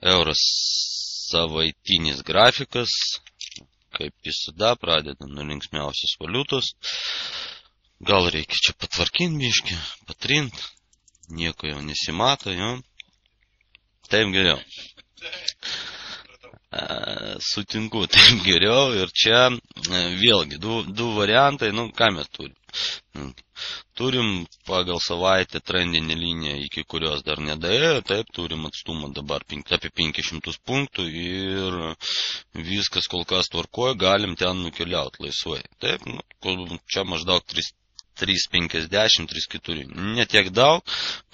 Euras savaitinis grafikas, kaip visada, pradedam nuo linksmiausios valiutos. Gal reikia čia patvarkinti biškį, patrint, nieko jau nesimato, jo. Taip geriau. Sutinku, taip geriau. Ir čia vėlgi du variantai, ką mes turim. Turim pagal savaitę trendinę liniją, iki kurios dar nedaėjo, taip, turim atstumą dabar apie 500 punktų ir viskas kol kas tvarkoja, galim ten nukeliauti laisvai. Taip, čia maždaug 3,50, 3,4. Netiek daug,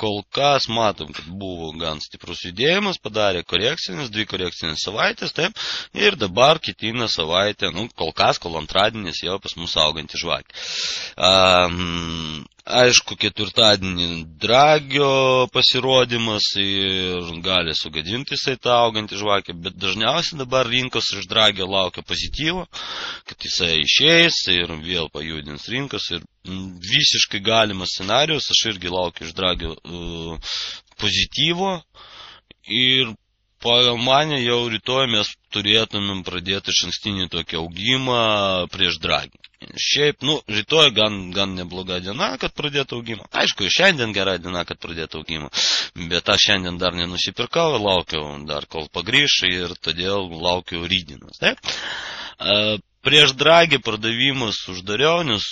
kol kas matom, kad buvo gan stiprus judėjimas, padarė korekcijas, 2 korekcinės savaitės, taip, ir dabar ketina savaitę, kol kas, kol antradienis jau pas mus auganti žvakė. Aišku, ketvirtadienį Dragio pasirodymas ir gali sugadinti jisai tą augantį žvakę, bet dažniausiai dabar rinkos iš Dragio laukia pozityvo, kad jisai išeis ir vėl pajudins rinkos ir visiškai galimas scenarius, aš irgi laukiu iš Dragio pozityvo ir pagal mane jau rytoj mes turėtumėm pradėti išankstinį tokį augimą prieš Dragį. Šiaip, rytoj gan nebloga diena, kad pradėtų augimą. Aišku, šiandien gera diena, kad pradėtų augimą, bet aš šiandien dar nenusipirkau, laukiau dar kol pagrįš ir todėl laukiu rydienos. Taip? Prieš Dragį pardavimus uždariau, nes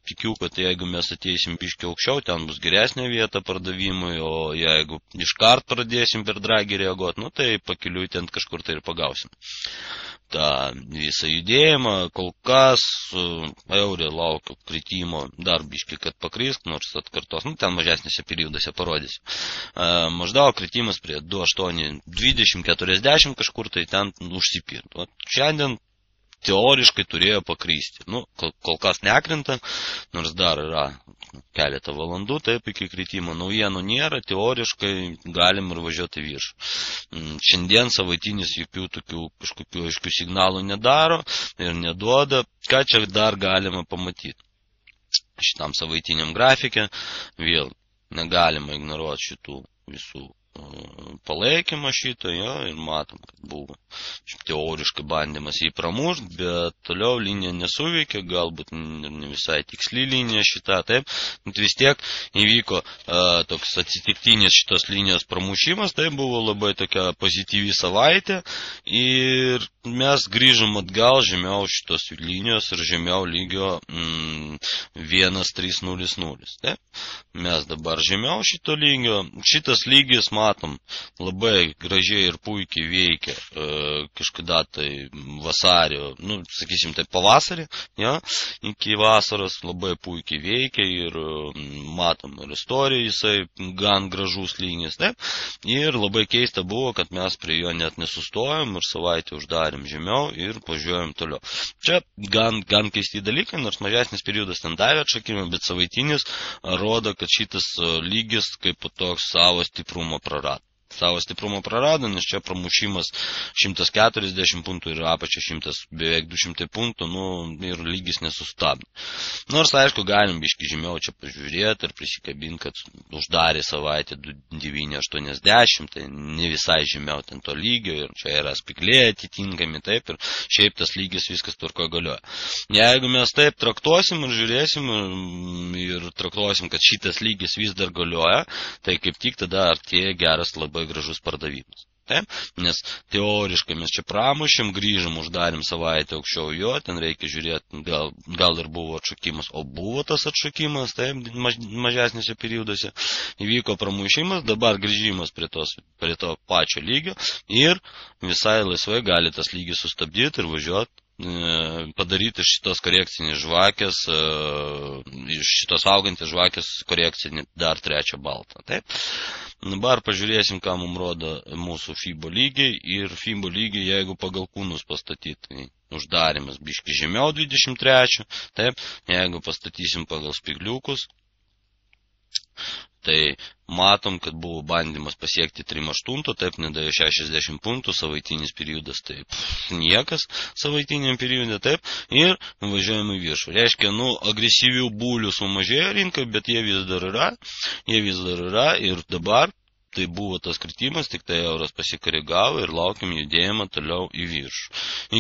tikiu, kad jeigu mes ateisim biškiai aukščiau, ten bus geresnė vieta pardavimui, o jeigu iškart pradėsim per Dragį reaguoti, tai pakeliui ten kažkur tai ir pagausim. Ta visą judėjimą, kol kas eurė laukiu kritimo dar biškiai, kad pakrisk, nors atkartos, ten mažesnėse periodose parodys. Maždaug kritimas prie 2,8, 20, 40 kažkur tai ten užsipirkt. Šiandien teoriškai turėjo pakrysti. Kol kas nekrinta, nors dar yra keletą valandų, taip iki kritimo. Naujienų nėra, teoriškai galim ir važiuoti viršų. Šiandien savaitinis jokių tokių kažkokių aiškių signalų nedaro ir neduoda. Ką čia dar galima pamatyti? Šitam savaitiniam grafikė vėl negalima ignoruoti šitų visų palaikymą šito, ir matom, kad buvo teoriškai bandymas jį pramušti, bet toliau linija nesuveikia, galbūt ne visai tiksli linija šita, taip, bet vis tiek įvyko toks atsitiktinis šitos linijos pramušimas, tai buvo labai tokia pozityvi savaitė ir mes grįžom atgal žemiau šitos linijos ir žemiau lygio 1,300, taip. Mes dabar žemiau šito lygio, šitas lygis matom, labai gražiai ir puikiai veikia kažkada tai vasario, sakysim tai pavasarį, iki vasaros labai puikiai veikia ir matom ir istoriją, jisai gan gražus lygis, taip, ir labai keista buvo, kad mes prie jo net nesustojom ir savaitę uždarėm žemiau ir važiuojam toliau. Čia gan keisti dalykai, nors mažesnis periodas ten davė atšakimą, bet savaitinis rodo, kad šitas lygis kaip toks savo stiprumą prarado. Savo stiprumą prarado, nes čia pramušimas 140 punktų ir apačia beveik 200 punktų, ir lygis nesustabdė. Nors, aišku, galim biški žemiau čia pažiūrėti ir prisikabinti, kad uždarė savaitę 2,980, tai ne visai žemiau ten to lygio ir čia yra spiklė atitinkami, taip, ir šiaip tas lygis viskas tvarkoje galioja. Jeigu mes taip traktuosim ir žiūrėsim ir traktuosim, kad šitas lygis vis dar galioja, tai kaip tik tada artėja geras labai gražus pardavimas. Taip? Nes teoriškai mes čia pramušėm, grįžom, uždarėm savaitę aukščiau jo, ten reikia žiūrėti, gal ir buvo atšakimas, o buvo tas atšakimas, taip, mažesnėse perioduose, įvyko pramušimas, dabar grįžimas prie to pačio lygio ir visai laisvai gali tas lygis sustabdyti ir važiuoti, padaryti iš šitos korekcinės žvakės, iš šitos augantės žvakės korekcinį dar trečią baltą. Taip? Dabar pažiūrėsim, ką mums rodo mūsų FIBO lygiai ir FIBO lygiai, jeigu pagal kūnus pastatyti, uždarimas biški žemiau 23, taip, jeigu pastatysim pagal spigliukus, tai matom, kad buvo bandymas pasiekti 3,8, taip nedavė 60 punktų, savaitinis periodas, taip, niekas savaitiniam periode, taip, ir važiuojame į viršų. Reiškia, agresyvių būlių sumažėjo rinkai, bet jie vis dar yra ir dabar tai buvo tas kritimas, tik tai euras pasikoregavo ir laukiam judėjimą toliau į viršų.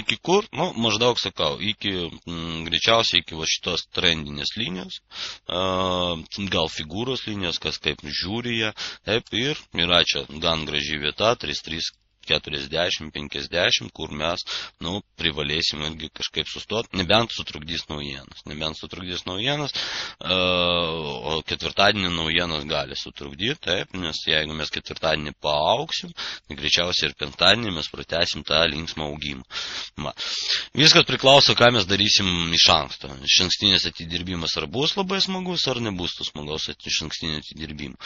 Iki kur? Nu, maždaug sakau, greičiausiai iki va šitos trendinės linijos, gal figūros linijos, kas kaip žiūri ją, taip, ir yra čia gan graži vieta, 33,40-50, kur mes, privalėsim irgi kažkaip sustoti, nebent sutrukdys naujienas, o ketvirtadienį naujienas gali sutrukdyti, taip, nes jeigu mes ketvirtadienį paaugsim, tai greičiausiai ir penktadienį mes pratęsim tą linksmą augimą. Viskas priklauso, ką mes darysim iš anksto. Išankstinis atidirbimas ar bus labai smagus, ar nebus tos smagaus išankstinio atidirbimo.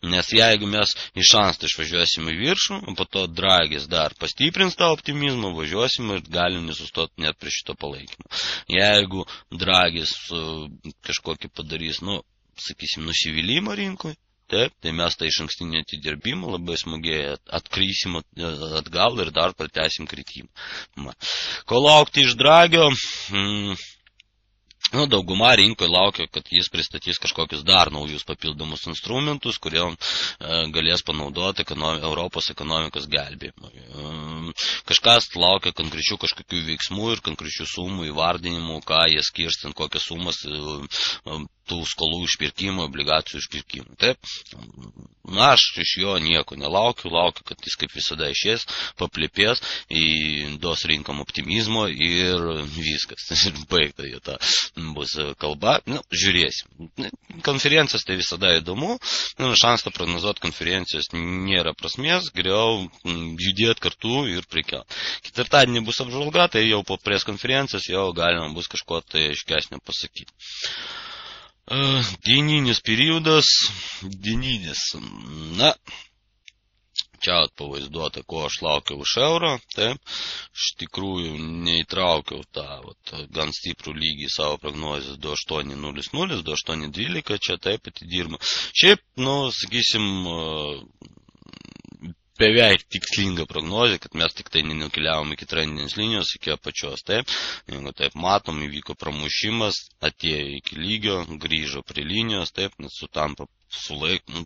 Nes jeigu mes iš anksto išvažiuosim į viršų, po to dragis dar pastiprins tą optimizmą, važiuosim ir galim nesustoti net prie šito palaikymo. Jeigu dragis kažkokį padarys, sakysim, nusivylimą rinkoje, taip, tai mes tą išankstinį atidirbimą labai smagiai atkrysim atgal ir dar pratęsim kritimą. Ko laukti iš dragio? Dauguma rinkoje laukia, kad jis pristatys kažkokius dar naujus papildomus instrumentus, kurie galės panaudoti Europos ekonomikos gelbėjimui. Kažkas laukia konkrečių kažkokių veiksmų ir konkrečių sumų įvardinimų, ką jie skirstint, kokias sumas tų skolų išpirkimo, obligacijų išpirkimo. Taip, aš iš jo nieko nelaukiu, kad jis kaip visada išės, paplėpės, duos rinkam optimizmo ir viskas. Ir baigta jau ta bus kalba. Žiūrėsim. Konferencijos tai visada įdomu. Šansto prognozuoti konferencijos nėra prasmės, geriau judėti kartu ir prekiauti. Ketvirtadienį bus apžvalga, tai jau po preskonferencijos jau galima bus kažko tai aiškesnio pasakyti. Dieninis periodas, čia pavaizduota, ko aš laukiau iš euro, taip, iš tikrųjų neįtraukiau tą gan stiprų lygį savo prognozės 2800, 2812, čia taip atidirba. Šiaip, sakysim, beveik tikslinga prognozė, kad mes tik tai nenukeliavom iki trendinės linijos, iki apačios, taip. Jeigu taip matom, įvyko pramušimas, atėjo iki lygio, grįžo prie linijos, taip, nes sutampa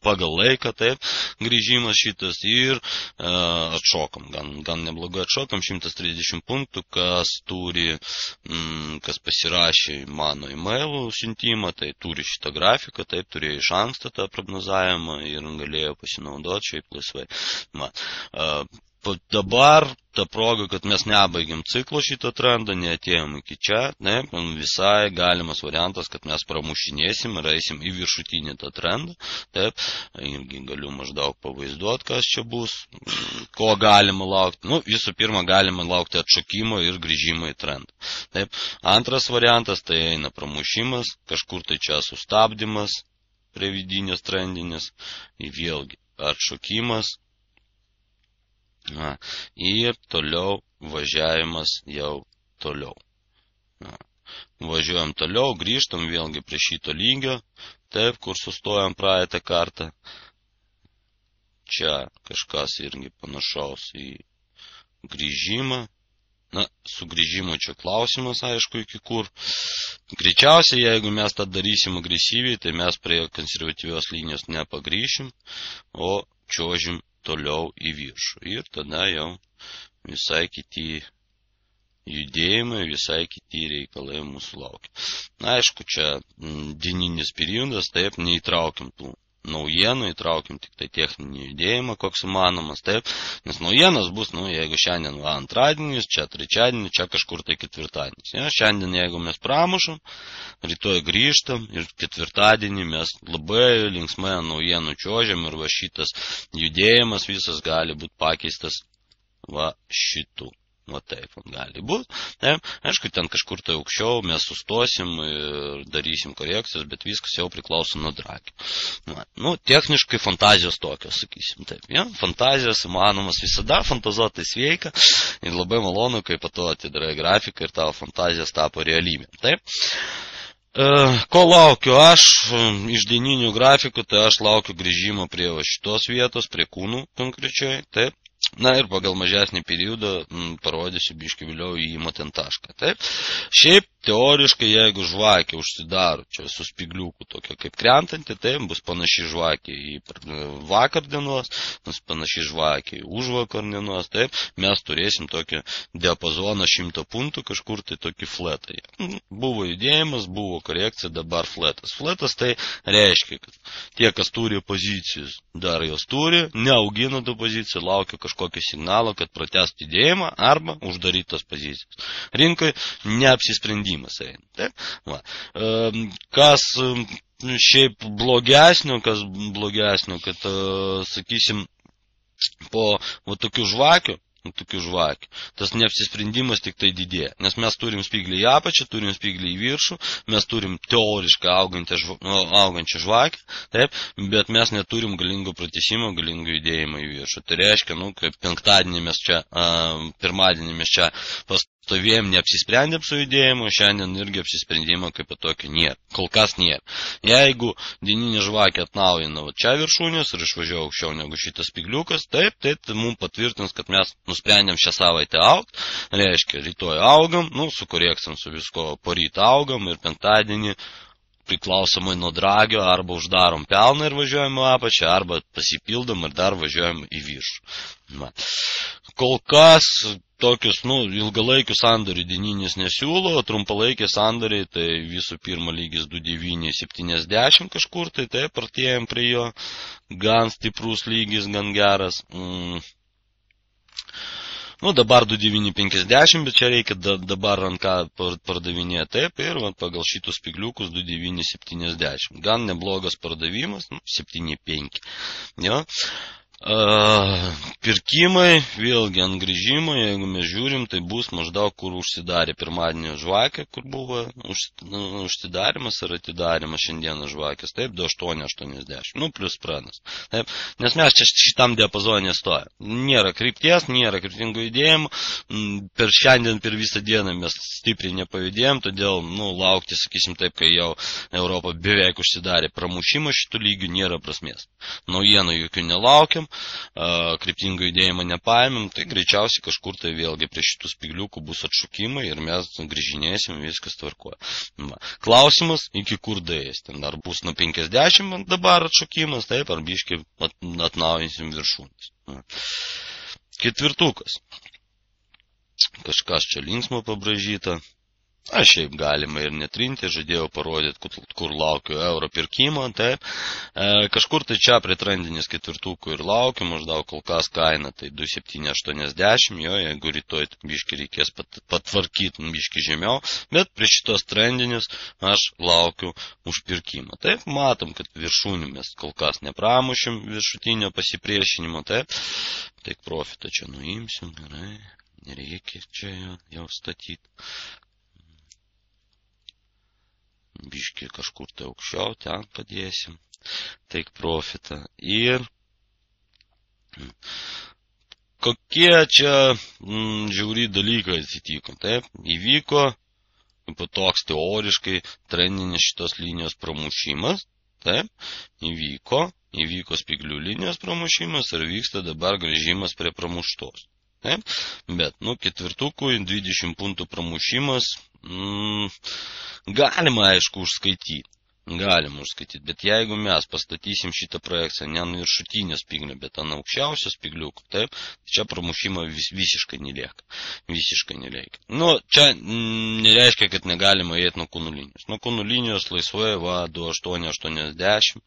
pagal laiką, taip, grįžimas šitas ir atšokam, gan neblogai atšokam, 130 punktų, kas pasirašė mano e-mailų siuntimą, tai turi šitą grafiką, taip, turėjo iš anksto tą prognozavimą ir galėjo pasinaudoti šiaip laisvai. Dabar ta proga, kad mes nebaigiam ciklo šito trendo, neatėjom iki čia, ne, visai galimas variantas, kad mes pramušinėsim ir eisim į viršutinį tą trendą, taip, irgi galiu maždaug pavaizduoti, kas čia bus, ko galima laukti. Visų pirma, galima laukti atšokimo ir grįžimo į trendą. Taip, antras variantas, tai eina pramušimas, kažkur tai čia sustabdymas prie vidinės trendinės, vėlgi atšokimas, ir toliau važiavimas jau toliau. Važiuojam toliau, grįžtam vėlgi prie šito lygio, taip, kur sustojam praeitą kartą. Čia kažkas irgi panašaus į grįžimą. Su grįžimu čia klausimas, aišku, iki kur. Greičiausiai, jeigu mes tą darysim agresyviai, tai mes prie konservatyvios linijos nepagrįšim, o čiuožim toliau į viršų. Ir tada jau visai kiti judėjimai, visai kiti reikalai mūsų laukia. Aišku, čia dieninis periodas, taip, neįtraukiam tų naujienų, įtraukiam tik tai techninį judėjimą, koks įmanomas, taip, nes naujienos bus, jeigu šiandien antradienis, čia trečiadienis, čia kažkur tai ketvirtadienis. Šiandien, jeigu mes pramušam, rytoj grįžtam ir ketvirtadienį mes labai linksmai naujienų čiuožiam ir va šitas judėjimas visas gali būti pakeistas va šitų. Va taip gali būti. Taip. Aišku, ten kažkur tai aukščiau mes sustosim ir darysim korekcijas, bet viskas jau priklauso nuo dragio. Techniškai fantazijos tokios, sakysim. Taip. Fantazijos įmanomas visada, fantazuotai sveika ir labai malonu, kai po to atidarai grafiką ir tavo fantazijos tapo realybė. Taip. Ko laukiu aš iš dieninių grafikų, tai aš laukiu grįžimo prie šitos vietos, prie kūnų konkrečiai. Taip. Ir pagal mažesnį periodą parodysiu biškį vėliau įėjimo ten tašką. Taip. Šiaip teoriškai, jeigu žvakė užsidaro, čia su spigliuku tokia kaip krentanti, tai bus panaši žvakė į vakar dienos, bus panaši žvakė į užvakar dienos, taip, mes turėsim tokį diapazoną 100 punktų, kažkur tai tokį flatą. Buvo judėjimas, buvo korekcija, dabar flatas. Flatas tai reiškia, kad tie, kas turi pozicijus, dar jos turi, neaugina tų pozicijų, laukia kažkokio signalo, kad pratęstų judėjimą arba uždarytos pozicijos. Rinkai neapsisprendimas eina. Taip? Va. Kas šiaip blogesnio, kad, sakysim, po tokių žvakių, tas neapsisprendimas tik tai didėja. Nes mes turim spiglį į apačią, turim spiglį į viršų, mes turim teoriškai augančią žvakę, taip, bet mes neturim galingo pratęsimo, galingo judėjimo į viršų. Tai reiškia, kaip penktadienį mes čia, pirmadienį mes čia pastovėjom, neapsisprendėm su judėjimu, šiandien irgi apsisprendimo kaip tokio nėra. Kol kas nėra. Jeigu dieninė žvakė atnaujina čia viršūnės ir išvažiuoja aukščiau negu šitas spigliukas, taip, mums patvirtins, kad mes nusprendėm šią savaitę augti, reiškia, rytoj augam, su korekcijom su visko poryt augam ir penktadienį priklausomai nuo dragio arba uždarom pelną ir važiuojam į apačią, arba pasipildom ir dar važiuojam į viršų. Kol kas tokius, ilgalaikių sandorių dieninis nesiūlo, trumpalaikiai sandoriai, tai visų pirma lygis 2,970 kažkur, tai taip, artėjom prie jo, gan stiprus lygis, gan geras. Dabar 2,950, bet čia reikia dabar ranką pardavinėti, taip, ir pagal šitus spigliukus 2,970. Gan neblogas pardavimas, 7,5. Jo. Pirkimai, vėlgi ant grįžimo, jeigu mes žiūrim, tai bus maždaug, kur užsidarė pirmadienio žvakė, kur buvo užsidarimas ar atidarimas šiandieną žvakės, taip, 2,880, plus pranas. Taip, nes mes čia šitam diapazonė stoja. Nėra krypties, nėra kryptingo judėjimo, per šiandien, per visą dieną mes stipriai nepajudėjom, todėl, laukti, sakysim taip, kai jau Europa beveik užsidarė pramušimą šitų lygių, nėra prasmės. Naujienų jokių nelaukiam, kryptingo judėjimą nepaėmėm, tai greičiausiai kažkur tai vėlgi prie šitų spigliukų bus atšokimai ir mes grįžinėsim, viskas tvarkoja. Klausimas, iki kur dėjęs, ten ar bus nuo 50 dabar atšokimas, taip, ar biškai atnaujinsim viršūnės. Ketvirtukas. Kažkas čia linksmo pabražyta. Šiaip galima ir netrinti, žadėjau parodyti, kur laukiu euro pirkimo, taip. Kažkur tai čia prie trendinės ketvirtukų ir laukiu, maždaug kol kas kaina, tai 2,780, jeigu rytoj biški reikės patvarkyti biški žemiau, bet prie šitos trendinės aš laukiu už pirkimą. Taip, matom, kad viršūnių mes kol kas nepramušim viršutinio pasipriešinimo, taip. Taip, profitą čia nuimsim, gerai, nereikia čia jau statyti. Biški kažkur tai aukščiau, ten padėsim, take profitą. Ir kokie čia žiauri dalykai atsitiko, taip, įvyko toks teoriškai trendinis šitos linijos pramušimas, taip, įvyko spiglių linijos pramušimas ir vyksta dabar grįžimas prie pramuštos. Taip, bet, ketvirtukui 20 punktų pramušimas, galima, aišku, užskaityti, bet jeigu mes pastatysim šitą projekciją ne ant viršutinio spiglio, bet ant aukščiausio spigliukų, taip, čia pramušimo visiškai nelieka. Čia nereiškia, kad negalima eiti nuo kūnų linijos. Nuo kūnų linijos laisvai, 2,880,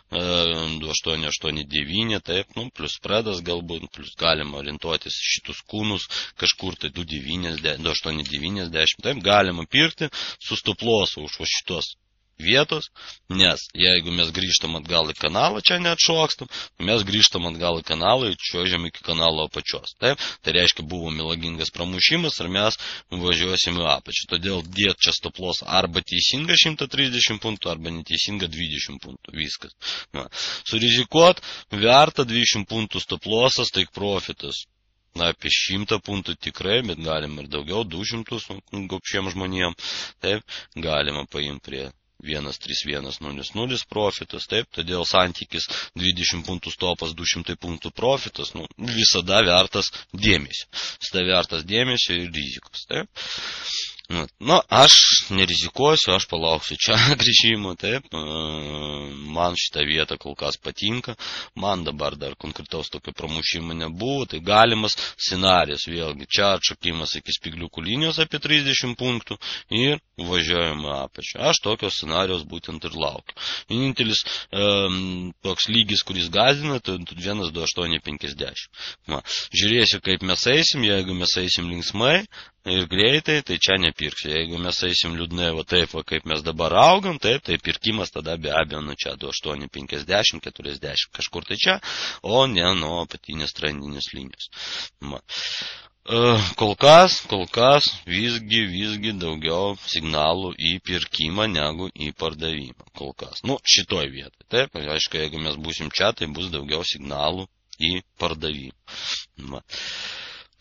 2,889, taip, plus spredas galbūt, plus galima orientuotis šitus kūnus kažkur tai 2,890, taip, galima pirkti su stoplosu už šitos vietos, nes jeigu mes grįžtam atgal į kanalą, čia neatšokstam, mes grįžtam atgal į kanalą ir čiuožiam iki kanalo apačios. Taip? Tai reiškia, buvo melagingas pramušimas ir mes važiuosim į apačią. Todėl dėt čia stoplos arba teisinga 130 punktų, arba neteisinga 20 punktų. Viskas. Surizikuot, verta 20 punktų stoplosas, tai profitas. Apie 100 punktų tikrai, bet galima ir daugiau, 200 gopšiem žmonėm. Taip, galima paimti prie 1,3100 profitas, taip, todėl santykis 20 punktų stopas, 200 punktų profitas, visada vertas dėmesio. Visada vertas dėmesio ir rizikos, taip. Nu, aš nerizikuosiu, aš palauksiu čia grįžimo, taip, man šitą vietą kol kas patinka, man dabar dar konkretaus tokio pramušimo nebuvo, tai galimas scenarijus, vėlgi, čia atšokimas iki spygliukų linijos apie 30 punktų ir važiuojama apačią. Aš tokios scenarijos būtent ir laukiu. Vienintelis toks lygis, kuris gazdina, tai 1,2850. Žiūrėsiu, kaip mes eisim, jeigu mes eisim linksmai, ir greitai, tai čia nepirksiu. Jeigu mes eisim liūdnai, va taip, va, kaip mes dabar augam, taip, tai pirkimas tada be abejo, nu čia 28, 50, 40, kažkur tai čia, o ne nuo apatinės trendinės linijos. Kol kas visgi daugiau signalų į pirkimą negu į pardavimą. Kol kas. Nu, šitoj vietoj. Taip, aišku, jeigu mes būsim čia, tai bus daugiau signalų į pardavimą.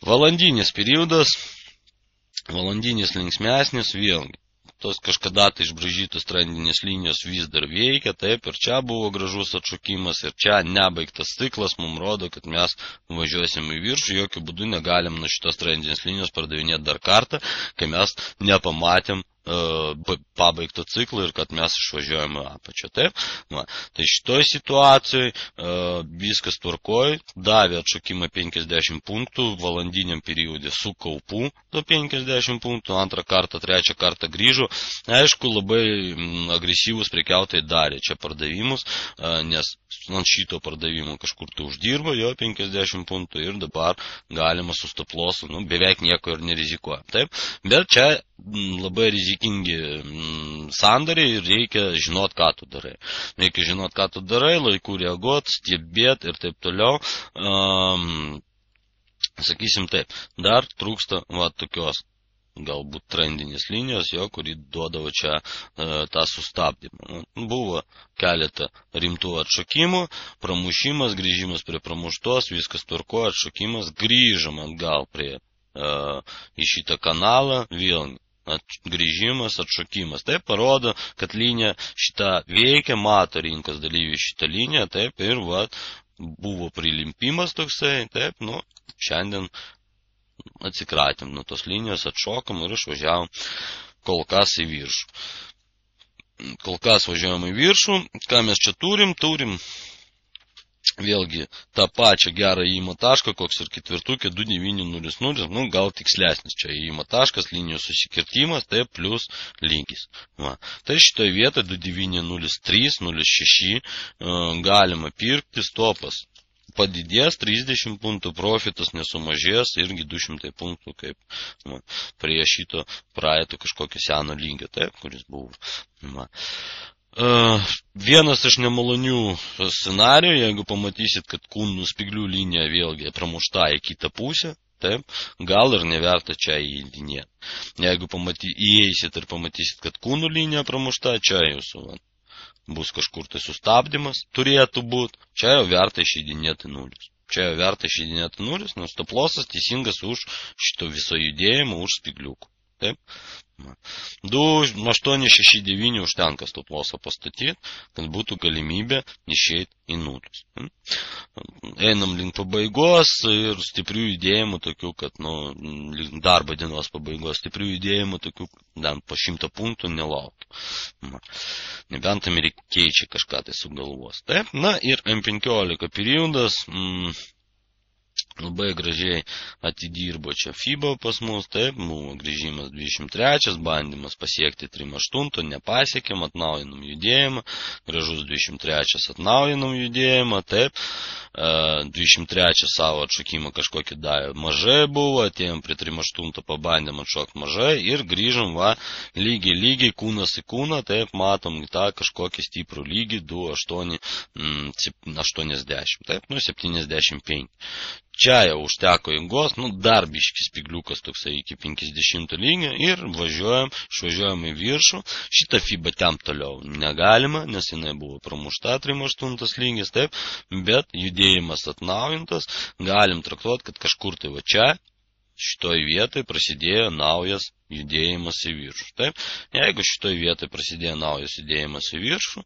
Valandinis periodas. Valandinis linksmesnis, vėlgi, tos kažkada tai išbražytos trendinės linijos vis dar veikia, taip, ir čia buvo gražus atšokimas, ir čia nebaigtas ciklas, mums rodo, kad mes važiuosim į viršų, jokių būdų negalim nuo šitos trendinės linijos pardavinėti dar kartą, kai mes nepamatėm pabaigto ciklo ir kad mes išvažiuojame apačią. Taip? Tai šitoj situacijoje viskas tvarkoj, davė atšokimą 50 punktų, valandiniam periodė su kaupu do 50 punktų, antrą kartą, trečią kartą grįžo. Aišku, labai agresyvus prekiautojai darė čia pardavimus, nes ant šito pardavimo kažkur tai uždirbo jo 50 punktų ir dabar galima su stoplosu, beveik nieko ir nerizikuoja. Taip? Bet čia labai rizikingi sandariai ir reikia žinot, ką tu darai. Reikia žinot, ką tu darai, laiku reaguoti, stebėti ir taip toliau. Sakysim taip, dar trūksta tokios galbūt trendinės linijos, kuri duodavo čia tą sustabdymą. Buvo keletą rimtų atšokimų, pramušimas, grįžimas prie pramuštos, viskas tvarko, atšokimas, grįžom atgal prie į šitą kanalą, vėl grįžimas, atšokimas. Taip parodo, kad linija šitą veikia, mato rinkos dalyviai šitą liniją, taip, ir buvo prilimpimas toksai, taip, šiandien atsikratėm nuo tos linijos, atšokom ir išvažiavom kol kas į viršų. Kol kas važiavom į viršų. Ką mes čia turim? Turim vėlgi tą pačią gerą įėjimo tašką, koks ir ketvirtukė 2900, gal tikslesnis čia įėjimo taškas, linijos susikirtimas, tai plus lygis. Tai šitoje vietoje 2903, 06 galima pirkti, stopas padidės 30 punktų, profitas nesumažės, irgi 200 punktų, kaip prie šito praeito kažkokio seno lygio, taip, kuris buvo. Vienas iš nemalonių scenarijų, jeigu pamatysit, kad kūnų spyglių linija vėlgi pramušta į kitą pusę, taip, gal ir neverta čia įeidinėti. Jeigu įeisit ir pamatysit, kad kūnų linija pramušta, čia jūsų bus kažkur tai sustabdymas, turėtų būti, čia jau verta išeidinėti nulis. Čia jau verta išeidinėti nulis, nes stoplosas teisingas už šito viso judėjimo, už spygliukų. Taip? 2,869 užtenka stoplosą pastatyti, kad būtų galimybė išeiti į nulius. Einam link pabaigos ir stiprių judėjimų tokių, kad darbo dienos pabaigos stiprių judėjimų tokių, po 100 punktų nelaukiu. Nebent amerikiečiai kažką tai sugalvos. Taip? Ir M15 periodas labai gražiai atidirbo čia FIBA pas mus, taip, buvo grįžimas 23, bandymas pasiekti 3,8, nepasiekėm, atnaujinam judėjimą, gražus 23 atnaujinam judėjimą, taip, 23 savo atšokimą kažkokį davė mažai buvo, atėjom prie 3,8, pabandėm atšokti mažai ir grįžom, lygiai kūnas į kūną, taip, matom tą kažkokį stiprų lygį, 2,80, taip, 75. Čia jau užteko jėgos, dar biškis spygliukas toksai iki 50 lygio ir išvažiuojam į viršų. Šitą FIBA temp toliau negalima, nes jinai buvo pramušta 3,8 lygis, taip, bet judėjimas atnaujintas, galim traktuoti, kad kažkur tai čia, šitoj vietoj prasidėjo naujas judėjimas į viršų. Taip? Jeigu šitoj vietoj prasidėjo naujas judėjimas į viršų,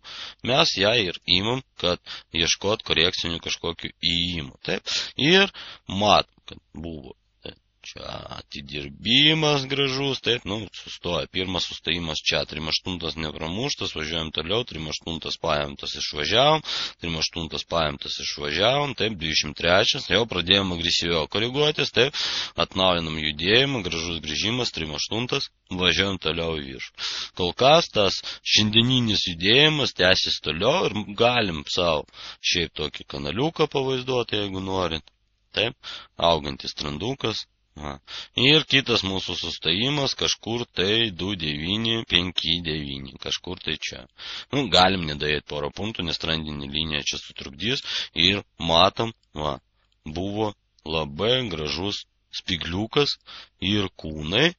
mes ją ir įmam, kad ieškot korekcinių kažkokių įėjimų. Taip? Ir matom, kad buvo Čia atidirbimas gražus, taip, sustoja. Pirmas sustojimas čia, 3-8 nepramuštas, važiuojam toliau, 3-8 paimtas išvažiavom, 3-8 paimtas išvažiavom, taip, 23, jau pradėjom agresyviau koreguotis, taip, atnaujinam judėjimą, gražus grįžimas, 3-8, važiuojam toliau į viršų. Kol kas tas šiandieninis judėjimas tęsis toliau ir galim savo šiaip tokį kanaliuką pavaizduoti, jeigu norit, taip, augantis trendukas. Ir kitas mūsų sustojimas kažkur tai 2,9, 5,9, kažkur tai čia. Galim nedėti porą punktų, nes trendinė linija čia sutrukdys ir matom, buvo labai gražus spigliukas ir kūnai,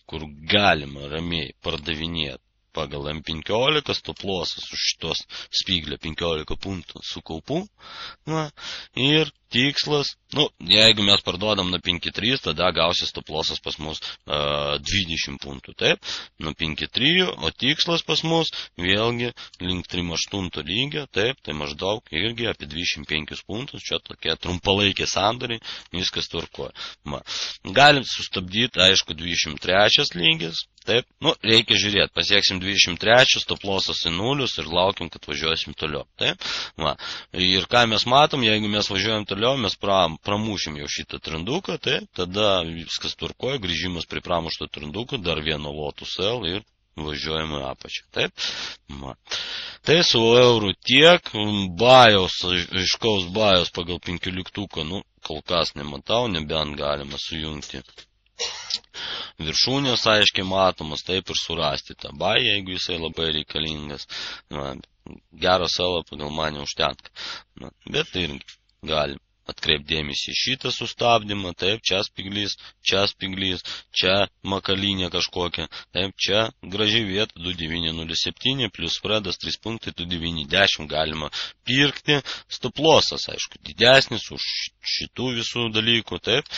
kur galima ramiai pardavinėti pagal M15 stoplosas už šitos spiglio 15 punktų su kaupu. Ir tikslas, jeigu mes parduodam nuo 5,3, tada gausis stoplosas pas mus 20 punktų, taip, nuo 5,3, o tikslas pas mus vėlgi link 3,8 lygio, taip, tai maždaug irgi apie 25 punktus, čia tokie trumpalaikiai sandoriai, viskas tvarkoja. Galim sustabdyti, aišku, 23 lygis, taip, reikia žiūrėti, pasieksim 23, stoplosas į nulius ir laukiam, kad važiuosim toliau, taip, ir ką mes matom, jeigu mes važiuojam toliau, mes pramušim jau šitą trenduką, tai tada viskas tvarkoja, grįžimas prie pramušto trenduko, dar vieno Lotus L ir važiuojame apačią. Taip? Tai su eurų tiek, aiškaus bajos pagal 15, kol kas nematau, nebent galima sujungti. Viršūnės aiškiai matomas, taip ir surasti tą bają, jeigu jisai labai reikalingas. Gerą salą pagal mane užtenka. Bet tai irgi galim atkreipdėmėsi į šitą sustabdymą, taip, čia spiglys, čia makalinė kažkokia, taip, čia gražiai vieta 2,907, plus spreadas 3 punktai, 2,910 galima pirkti, stoplosas, aišku, didesnis už šitų visų dalykų, taip,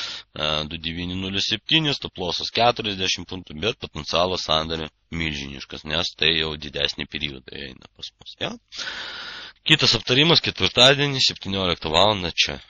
2,907, stoplosas 40 punktų, bet potencialas sandorių milžiniškas, nes tai jau didesnį periodą eina pas mus, ja? Kitas aptarimas ketvirtadienį, 17 val. Čia.